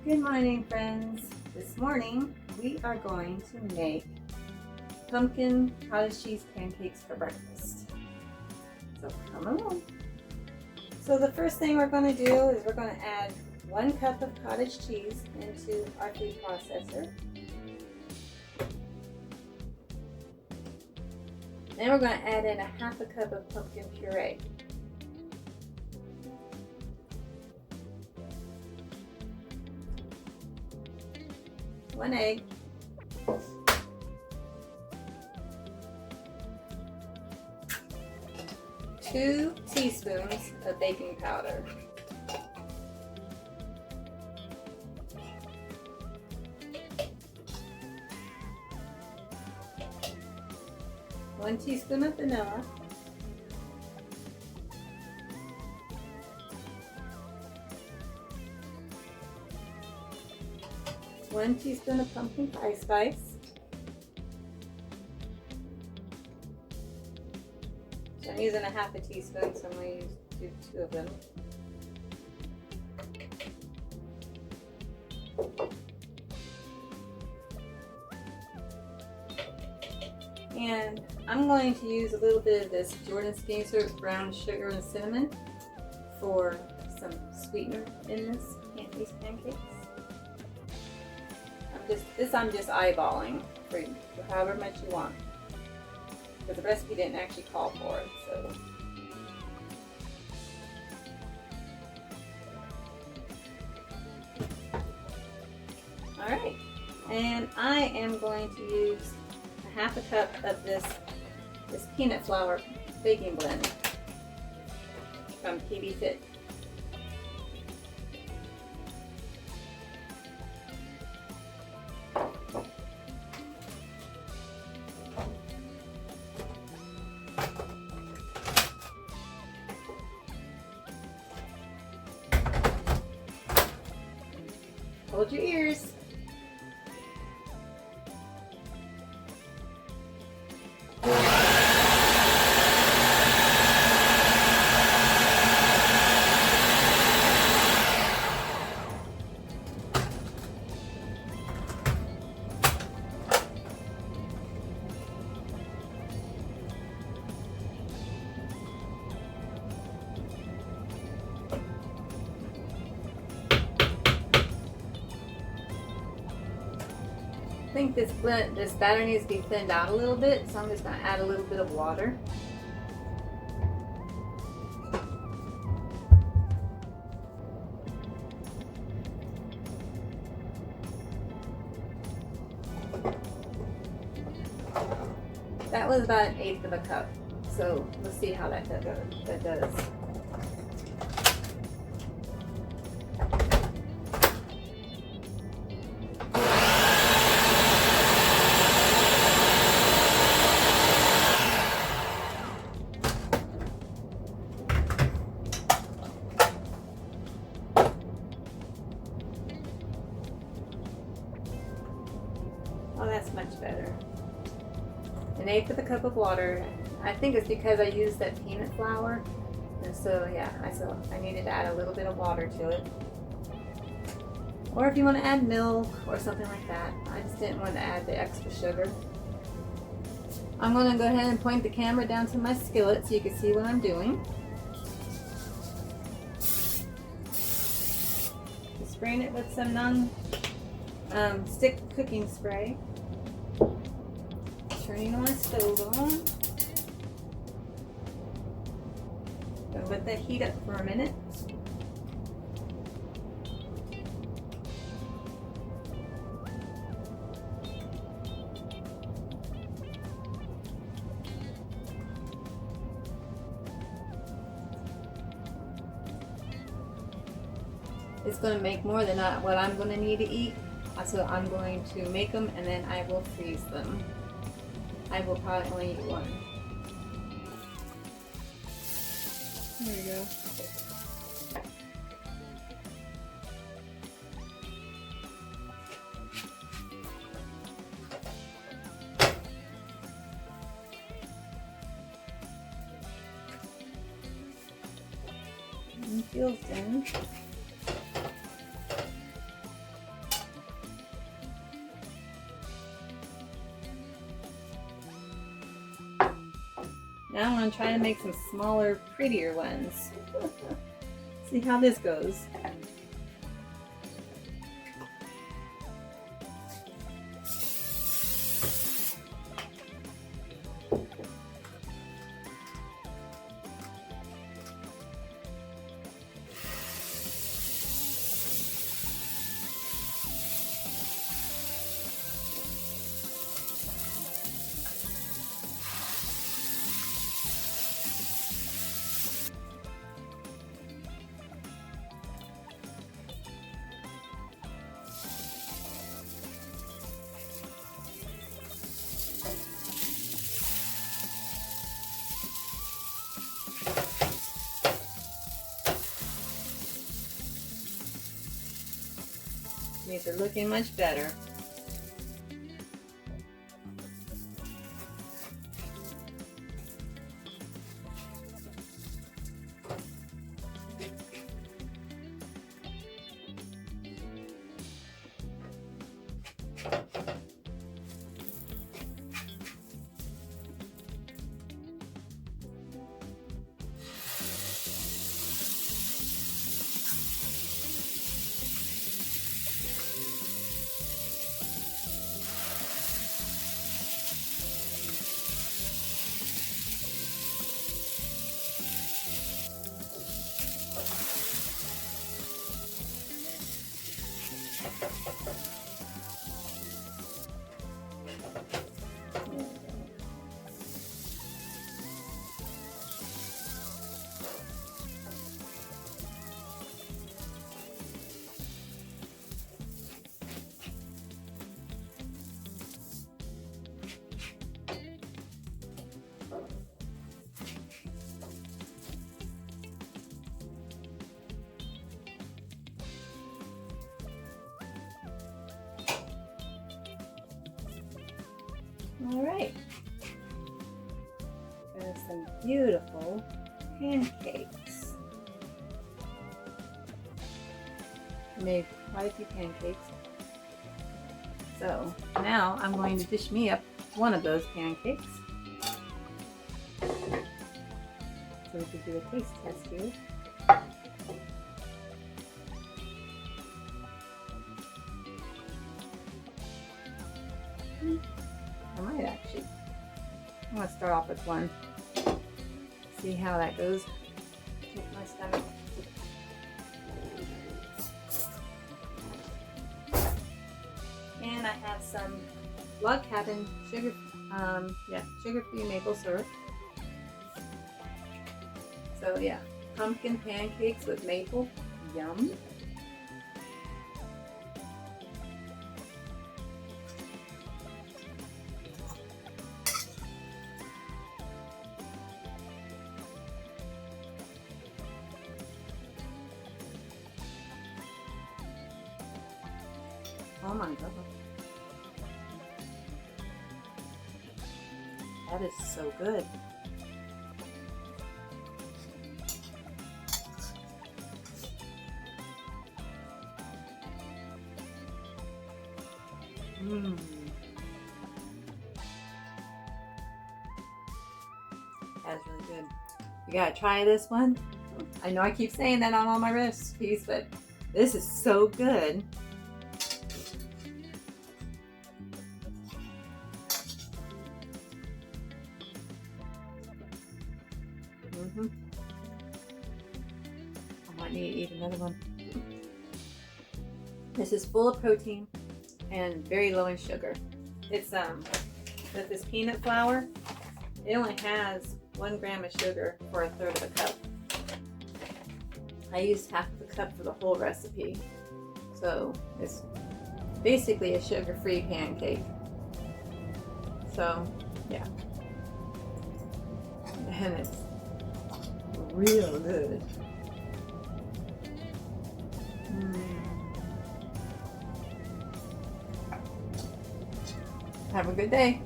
Good morning, friends. This morning we are going to make pumpkin cottage cheese pancakes for breakfast. So come along. So the first thing we're going to do is we're going to add 1 cup of cottage cheese into our food processor. Then we're going to add in 1/2 cup of pumpkin puree. One egg, 2 teaspoons of baking powder, 1 teaspoon of vanilla, 1 teaspoon of pumpkin pie spice, so I'm using 1/2 teaspoon, so I'm going to use 2 of them. And I'm going to use a little bit of this Jordan Skinny Syrup, brown sugar, and cinnamon for some sweetener in these pancakes. I'm just eyeballing for however much you want, because the recipe didn't actually call for it. So all right, and I am going to use 1/2 cup of this peanut flour baking blend from PB Fit. Hold your ears. I think this batter needs to be thinned out a little bit, so I'm just going to add a little bit of water. That was about 1/8 of a cup, so let's see how that does. Oh, that's much better. 1/8 of a cup of water. I think it's because I used that peanut flour, and so yeah, I needed to add a little bit of water to it. Or if you want to add milk or something like that. I just didn't want to add the extra sugar. I'm going to go ahead and point the camera down to my skillet so you can see what I'm doing. Spraying it with some non-stick cooking spray. Turning my stove on. Gonna let that heat up for a minute. It's going to make more than what I'm going to need to eat, so I'm going to make them and then I will freeze them. I will probably only eat 1. There you go. And feels done. Now I'm going to try to make some smaller, prettier ones. See how this goes. These are looking much better. All right, there's some beautiful pancakes. I made quite a few pancakes. So now I'm going to dish me up one of those pancakes. So we could do a taste test here. I might actually. I'm going to start off with one. See how that goes with my stomach. And I have some Log Cabin sugar-free maple syrup. So yeah, pumpkin pancakes with maple. Yum. Oh my god. That is so good. Mmm. That's really good. You gotta try this one. I know I keep saying that on all my recipes, but this is so good. I might need to eat another one. This is full of protein and very low in sugar. It's with this peanut flour, it only has 1 gram of sugar for 1/3 of a cup. I used half of the cup for the whole recipe. So it's basically a sugar-free pancake. So yeah. And it's real good. Have a good day.